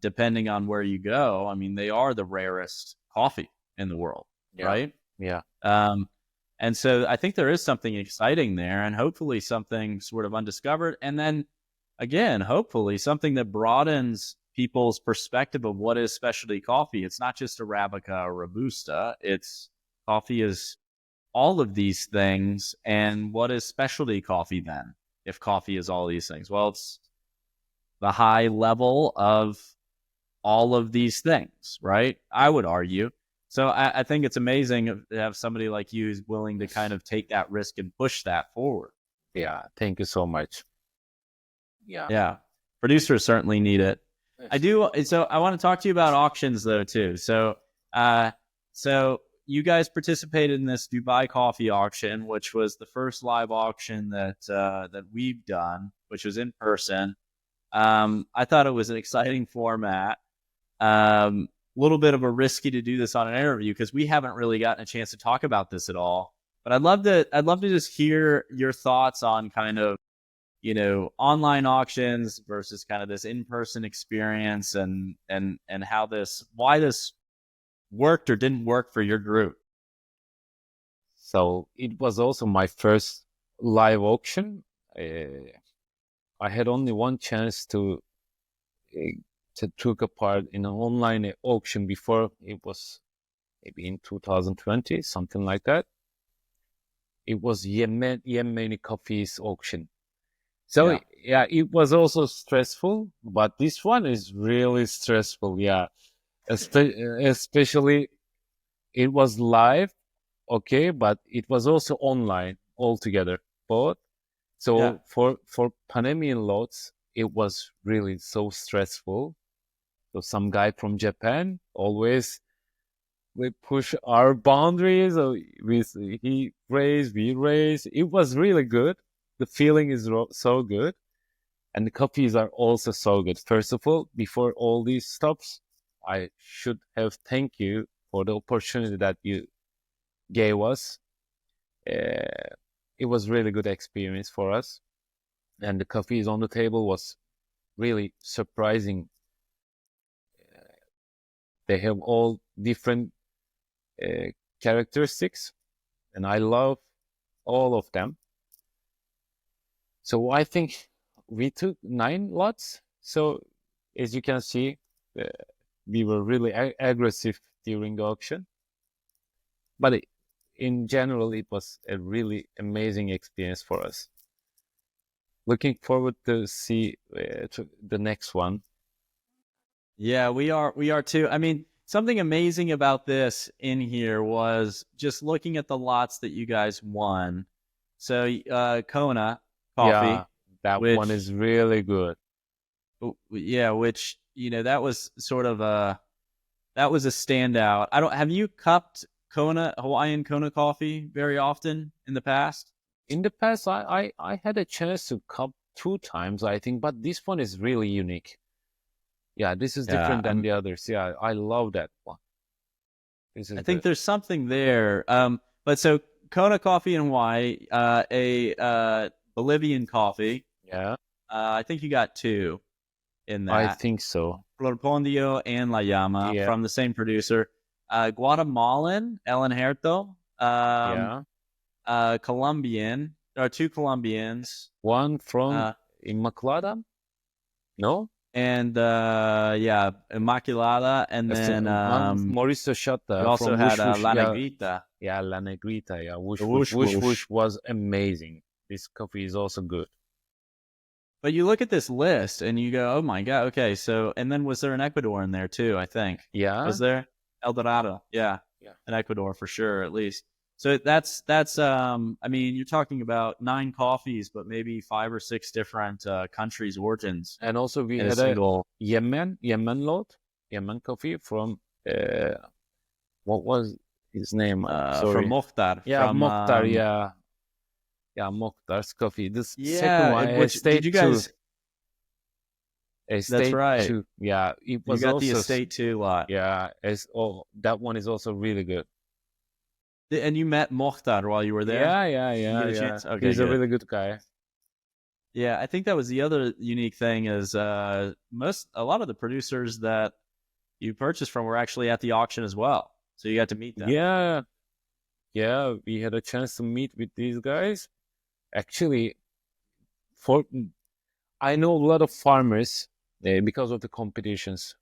depending on where you go. I mean, they are the rarest coffee in the world, right? Yeah. And so I think there is something exciting there, and hopefully something sort of undiscovered. And then again, hopefully something that broadens people's perspective of what is specialty coffee. It's not just Arabica or Robusta. It's coffee is all of these things. And what is specialty coffee then? If coffee is all these things, well, it's the high level of all of these things, right? I would argue. So I think it's amazing to have somebody like you who's willing to kind of take that risk and push that forward. Yeah. Thank you so much. Yeah. Yeah. Producers certainly need it. Yes. I do. So I want to talk to you about auctions though, too. So you guys participated in this Dubai coffee auction, which was the first live auction that we've done, which was in person. I thought it was an exciting format. Little bit of a risky to do this on an interview because we haven't really gotten a chance to talk about this at all. But I'd love to just hear your thoughts on kind of, online auctions versus kind of this in-person experience and how why this worked or didn't work for your group. So it was also my first live auction. I had only one chance to took a part in an online auction before. It was maybe in 2020, something like that. It was Yemeni coffees auction. So yeah, it was also stressful, but this one is really stressful. Yeah, especially it was live, okay, but it was also online altogether, both. So for Panamanian lots, it was really so stressful. So some guy from Japan always we push our boundaries. So he raised, we raised. It was really good. The feeling is so good, and the coffees are also so good. First of all, before all these stops, I should have thank you for the opportunity that you gave us. It was really good experience for us, and the coffees on the table was really surprising. They have all different characteristics, and I love all of them. So I think we took 9 lots. So as you can see, we were really aggressive during the auction. But in general, it was a really amazing experience for us. Looking forward to see to the next one. Yeah, we are too. I mean, something amazing about this in here was just looking at the lots that you guys won. So Kona coffee. Yeah, one is really good. Yeah, which that was sort of a standout. Have you cupped Hawaiian Kona coffee very often in the past? In the past, I had a chance to cup 2 times, I think, but this one is really unique. Yeah, this is different than the others. Yeah, I love that one. I think there's something there. But so Kona coffee in Hawaii, a Bolivian coffee. Yeah. I think you got 2 in that. I think so. Florpondio and La Llama from the same producer. Guatemalan, El Injerto. Colombian. There are 2 Colombians. One from Immaculada? No? And Immaculada, and then Mauricio Shota. We also had La Negrita. Yeah, La Negrita. Yeah, Whoosh was amazing. This coffee is also good. But you look at this list and you go, oh my God, okay. So, and then was there an Ecuador in there too? I think. Yeah. Was there El Dorado? Yeah. An Ecuador for sure, at least. So that's I mean, you're talking about 9 coffees, but maybe 5 or 6 different countries' origins. And also we had a Yemen Yemen coffee from what was his name? From Mokhtar. Yeah, from, Mokhtar. Yeah, Mokhtar's coffee. This second one, did you guys? That's right. 2. Yeah, it was you got also the Estate 2 lot. Yeah, that one is also really good. And you met Mokhtar while you were there? Yeah. Okay, he's a really good guy. Yeah, I think that was the other unique thing is a lot of the producers that you purchased from were actually at the auction as well. So you got to meet them. Yeah, yeah, we had a chance to meet with these guys. Actually, for I know a lot of farmers because of the competitions.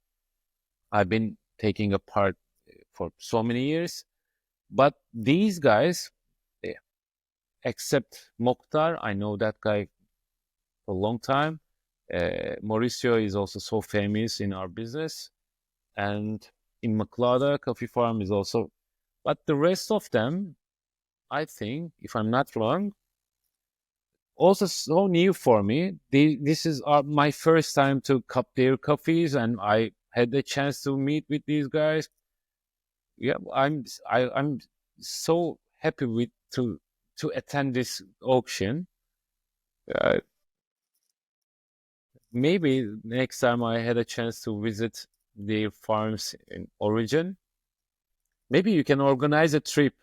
I've been taking a part for so many years, but these guys, eh, except Mokhtar, I know that guy for a long time. Mauricio is also so famous in our business, and in Maklada, Coffee Farm is also. But the rest of them, I think, if I'm not wrong, also so new for me. This is my first time to cup their coffees, and I had the chance to meet with these guys. Yeah, I'm so happy with to attend this auction. Uh, Maybe next time I had a chance to visit their farms in origin, maybe you can organize a trip.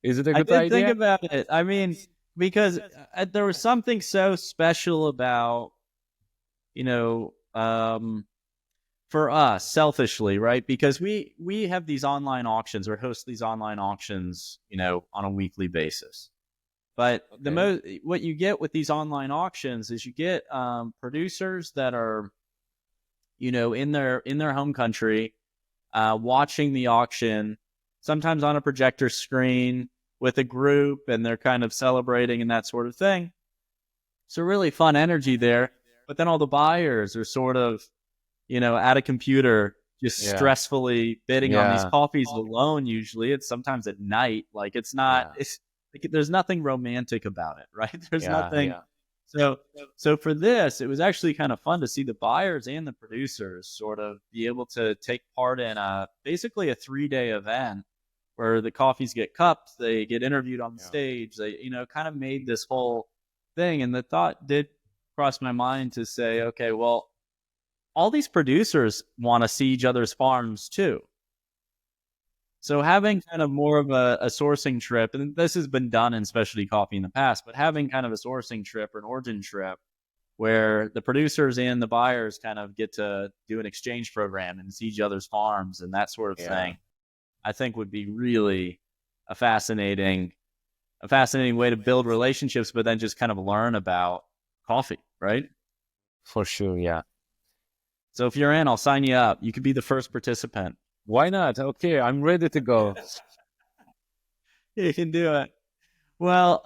Is it a I good did think idea? about it. I mean, because there was something so special about, you know, for us selfishly, right? Because we have these online auctions or host these online auctions, on a weekly basis. But Okay. what you get with these online auctions is you get producers that are, in their home country, watching the auction, sometimes on a projector screen with a group, and they're kind of celebrating and that sort of thing. So really fun energy there. But then all the buyers are sort of, at a computer, just Yeah. stressfully bidding on these Yeah. coffees alone. Usually, it's sometimes at night. Like it's not. Yeah. It's like, there's nothing romantic about it, right? There's Yeah. nothing. Yeah. So, so for this, it was actually kind of fun to see the buyers and the producers sort of be able to take part in basically a 3-day event where the coffees get cupped, they get interviewed on the Yeah. stage. They, kind of made this whole thing. And the thought did cross my mind to say, okay, well, all these producers want to see each other's farms too. So having kind of more of a sourcing trip, and this has been done in specialty coffee in the past, but having kind of a sourcing trip or an origin trip where the producers and the buyers kind of get to do an exchange program and see each other's farms and that sort of Yeah. thing, I think would be really a fascinating way to build relationships, but then just kind of learn about coffee, right? For sure. Yeah. So if you're in, I'll sign you up. You could be the first participant. Why not? Okay, I'm ready to go. You can do it. Well,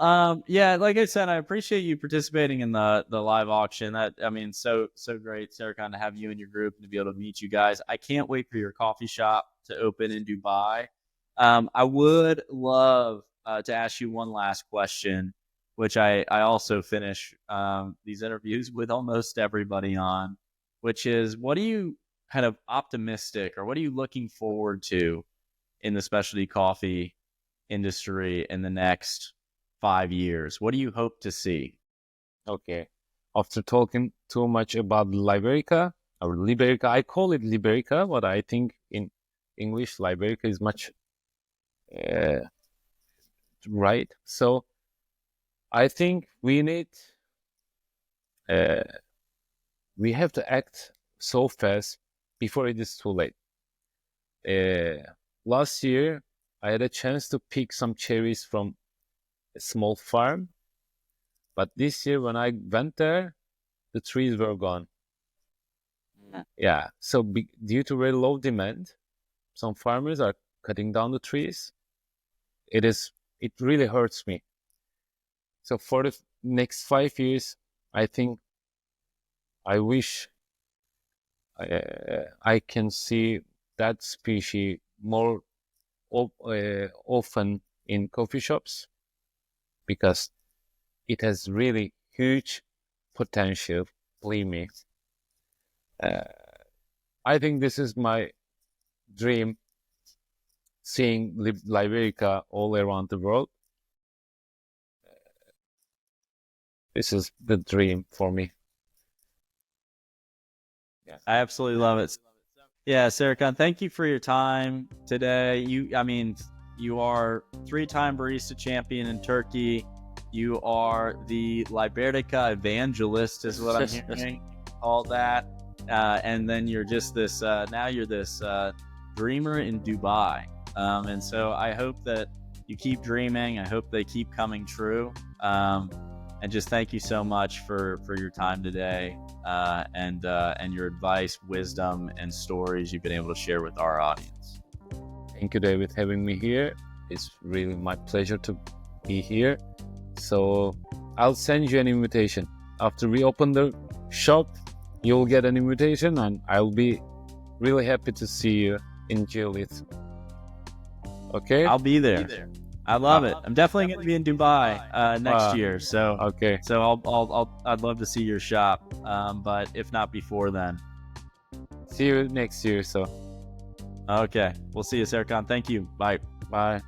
yeah, like I said, I appreciate you participating in the live auction. That, I mean, so great, Serkan, to have you and your group and to be able to meet you guys. I can't wait for your coffee shop to open in Dubai. I would love to ask you one last question, which I also finish these interviews with almost everybody on, which is, what are you kind of optimistic, or what are you looking forward to in the specialty coffee industry in the next 5 years? What do you hope to see? Okay. After talking too much about Liberica or Liberica, I call it Liberica, but I think in English, Liberica is much uh, right. So I think uh, we have to act so fast before it is too late. Last year, I had a chance to pick some cherries from a small farm, but this year when I went there, the trees were gone. Yeah, so due to very low demand, some farmers are cutting down the trees. It really hurts me. So for the next 5 years, I think I wish I can see that species more often in coffee shops, because it has really huge potential. Believe me. Uh, I think this is my dream, seeing Liberica all around the world. This is the dream for me. Yeah. I absolutely love it. Yeah, Serkan, thank you for your time today. I mean, you are 3-time barista champion in Turkey. You are the Liberica evangelist, is what I'm hearing. All that, and then you're just this. Now you're this dreamer in Dubai, and so I hope that you keep dreaming. I hope they keep coming true. And just thank you so much for your time today, and your advice, wisdom, and stories you've been able to share with our audience. Thank you, David, having me here. It's really my pleasure to be here. So I'll send you an invitation. After we open the shop, you'll get an invitation, and I'll be really happy to see you in Julith. Okay? I'll be there. I love it. I'm definitely going to be in Dubai next year. So okay. So I'd love to see your shop, but if not before then. See you next year. So okay, we'll see you, Serkan. Thank you. Bye. Bye.